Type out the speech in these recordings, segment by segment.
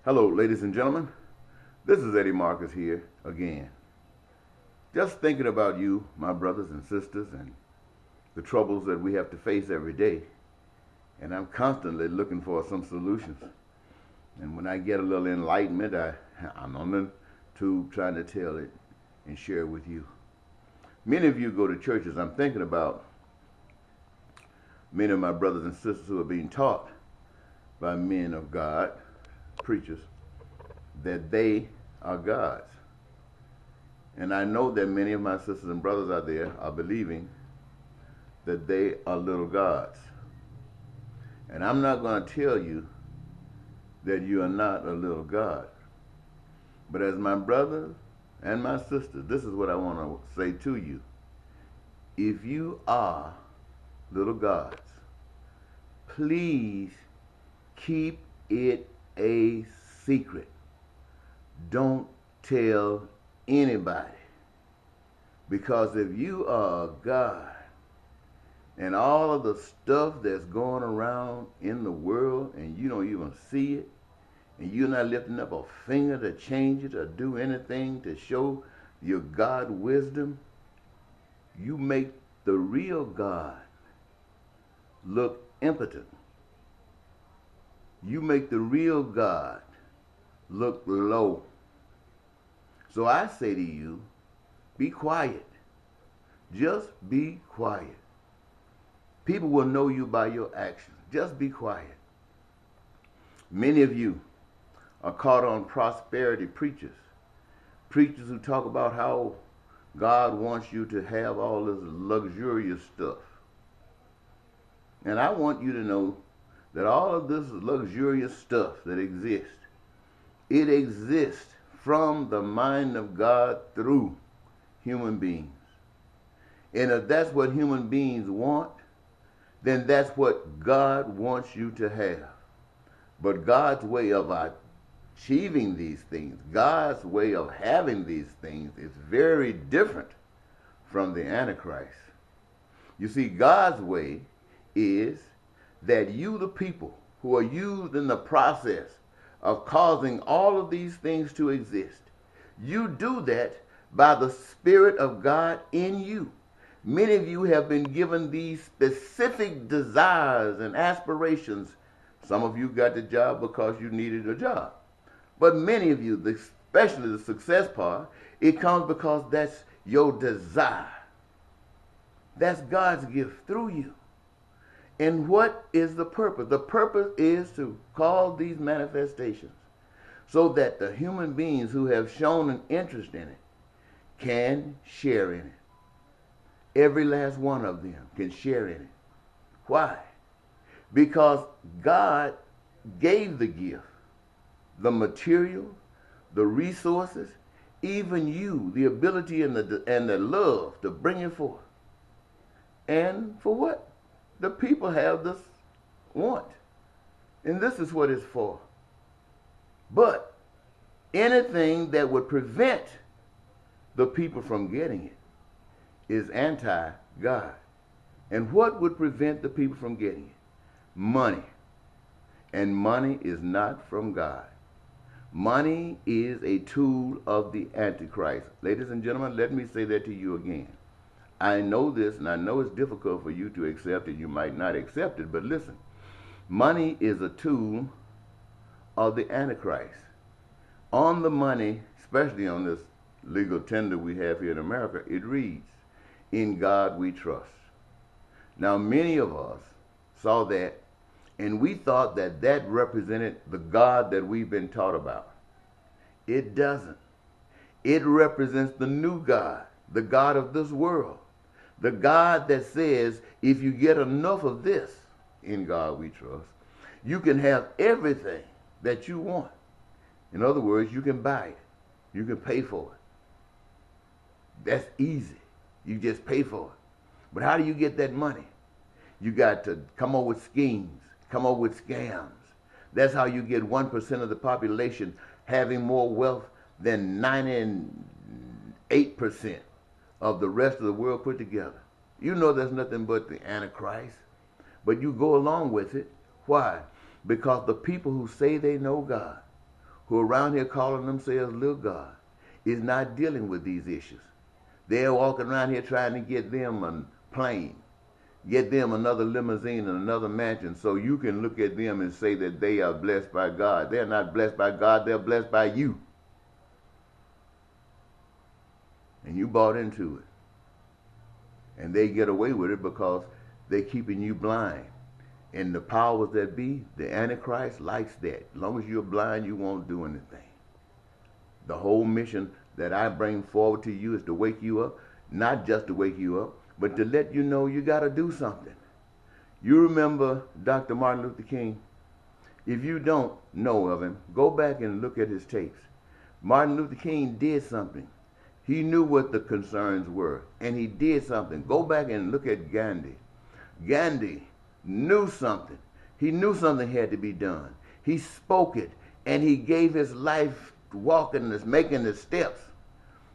Hello, ladies and gentlemen. This is Eddie Marcus here again. Just thinking about you, my brothers and sisters, and the troubles that we have to face every day. And I'm constantly looking for some solutions. And when I get a little enlightenment, I'm on the tube trying to tell it and share it with you. Many of you go to churches. I'm thinking about many of my brothers and sisters who are being taught by men of God, preachers, that they are gods. And I know that many of my sisters and brothers out there are believing that they are little gods. And I'm not going to tell you that you are not a little god. But as my brothers and my sisters, this is what I want to say to you. If you are little gods, please keep it a secret. Don't tell anybody. Because if you are a God and all of the stuff that's going around in the world and you don't even see it, and you're not lifting up a finger to change it or do anything to show your God wisdom, you make the real God look impotent. You make the real God look low. So I say to you, be quiet. Just be quiet. People will know you by your actions. Just be quiet. Many of you are caught on prosperity preachers. Preachers who talk about how God wants you to have all this luxurious stuff. And I want you to know that all of this luxurious stuff that exists, it exists from the mind of God through human beings. And if that's what human beings want, then that's what God wants you to have. But God's way of achieving these things, God's way of having these things is very different from the Antichrist. You see, God's way is that you, the people who are used in the process of causing all of these things to exist, you do that by the Spirit of God in you. Many of you have been given these specific desires and aspirations. Some of you got the job because you needed a job. But many of you, especially the success part, it comes because that's your desire. That's God's gift through you. And what is the purpose? The purpose is to cause these manifestations so that the human beings who have shown an interest in it can share in it. Every last one of them can share in it. Why? Because God gave the gift, the material, the resources, even you, the ability and the love to bring it forth. And for what? The people have this want. And this is what it's for. But anything that would prevent the people from getting it is anti-God. And what would prevent the people from getting it? Money. And money is not from God. Money is a tool of the Antichrist. Ladies and gentlemen, let me say that to you again. I know this, and I know it's difficult for you to accept it. You might not accept it, but listen. Money is a tool of the Antichrist. On the money, especially on this legal tender we have here in America, it reads, "In God we trust." Now, many of us saw that, and we thought that that represented the God that we've been taught about. It doesn't. It represents the new God, the God of this world. The God that says, if you get enough of this, in God we trust, you can have everything that you want. In other words, you can buy it. You can pay for it. That's easy. You just pay for it. But how do you get that money? You got to come up with schemes, come up with scams. That's how you get 1% of the population having more wealth than 98% of the rest of the world put together. You know that's nothing but the Antichrist. But you go along with it. Why? Because the people who say they know God, who are around here calling themselves little God is not dealing with these issues. They're walking around here trying to get them a plane, get them another limousine and another mansion so you can look at them and say that they are blessed by God. They're not blessed by God, they're blessed by you. And you bought into it. And they get away with it because they're keeping you blind. And the powers that be, the Antichrist likes that. As long as you're blind, you won't do anything. The whole mission that I bring forward to you is to wake you up, not just to wake you up, but to let you know you got to do something. You remember Dr. Martin Luther King? If you don't know of him, go back and look at his tapes. Martin Luther King did something. He knew what the concerns were, and he did something. Go back and look at Gandhi. Gandhi knew something. He knew something had to be done. He spoke it, and he gave his life walking this, making the steps.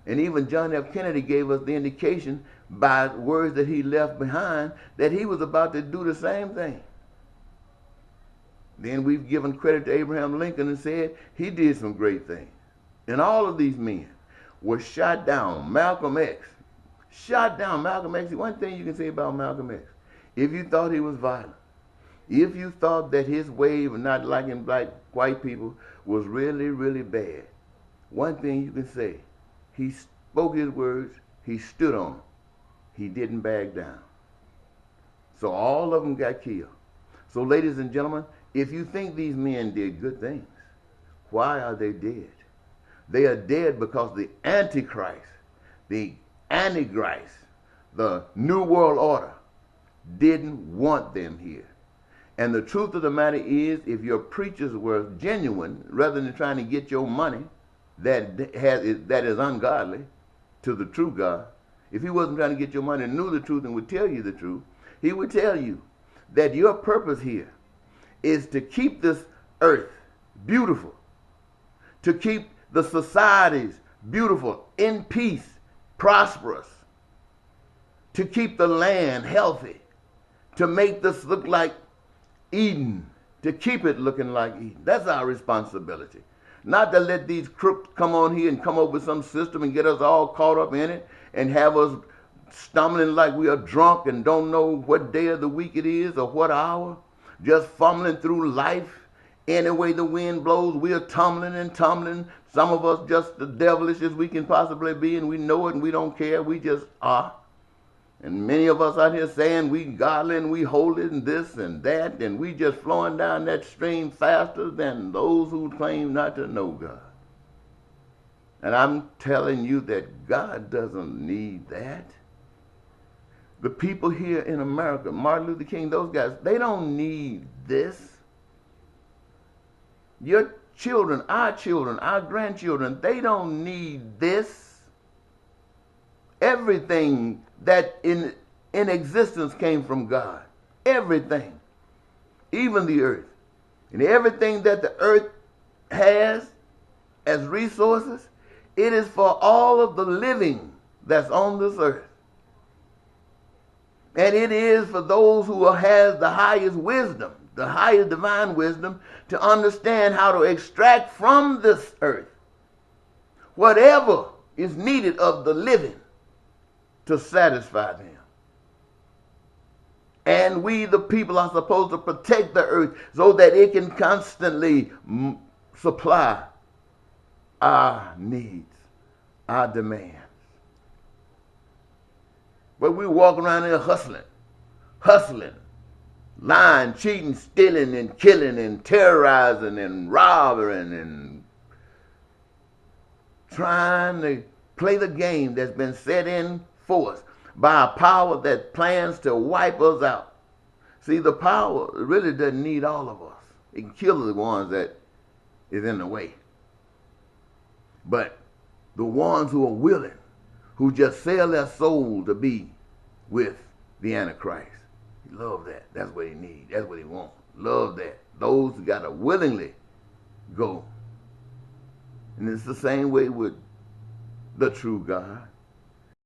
And even John F. Kennedy gave us the indication by words that he left behind that he was about to do the same thing. Then we've given credit to Abraham Lincoln and said he did some great things. And all of these men were shot down. Malcolm X, shot down. Malcolm X, one thing you can say about Malcolm X, if you thought he was violent, if you thought that his way of not liking white people was really, really bad, one thing you can say, he spoke his words, he stood on them. He didn't back down. So all of them got killed. So ladies and gentlemen, if you think these men did good things, why are they dead? They are dead because the Antichrist, the New World Order, didn't want them here. And the truth of the matter is, if your preachers were genuine, rather than trying to get your money that is ungodly to the true God, if he wasn't trying to get your money and knew the truth and would tell you the truth, he would tell you that your purpose here is to keep this earth beautiful, to keep the societies beautiful, in peace, prosperous, to keep the land healthy, to make this look like Eden, to keep it looking like Eden. That's our responsibility. Not to let these crooks come on here and come up with some system and get us all caught up in it and have us stumbling like we are drunk and don't know what day of the week it is or what hour, just fumbling through life. Any way the wind blows, we are tumbling and tumbling. Some of us just as devilish as we can possibly be, and we know it and we don't care. We just are. And many of us out here saying we godly and we holy and this and that, and we just flowing down that stream faster than those who claim not to know God. And I'm telling you that God doesn't need that. The people here in America, Martin Luther King, those guys, they don't need this. Your children, our grandchildren, they don't need this. Everything that in existence came from God. Everything. Even the earth. And everything that the earth has as resources, it is for all of the living that's on this earth. And it is for those who has the highest wisdom, the highest divine wisdom, to understand how to extract from this earth whatever is needed of the living to satisfy them. And we, the people, are supposed to protect the earth so that it can constantly supply our needs, our demands. But we walk around here hustling, lying, cheating, stealing, and killing, and terrorizing, and robbing, and trying to play the game that's been set in force by a power that plans to wipe us out. See, the power really doesn't need all of us. It can kill the ones that is in the way. But the ones who are willing, who just sell their soul to be with the Antichrist, he love that. That's what he needs. That's what he wants. Love that. Those who got to willingly go. And it's the same way with the true God.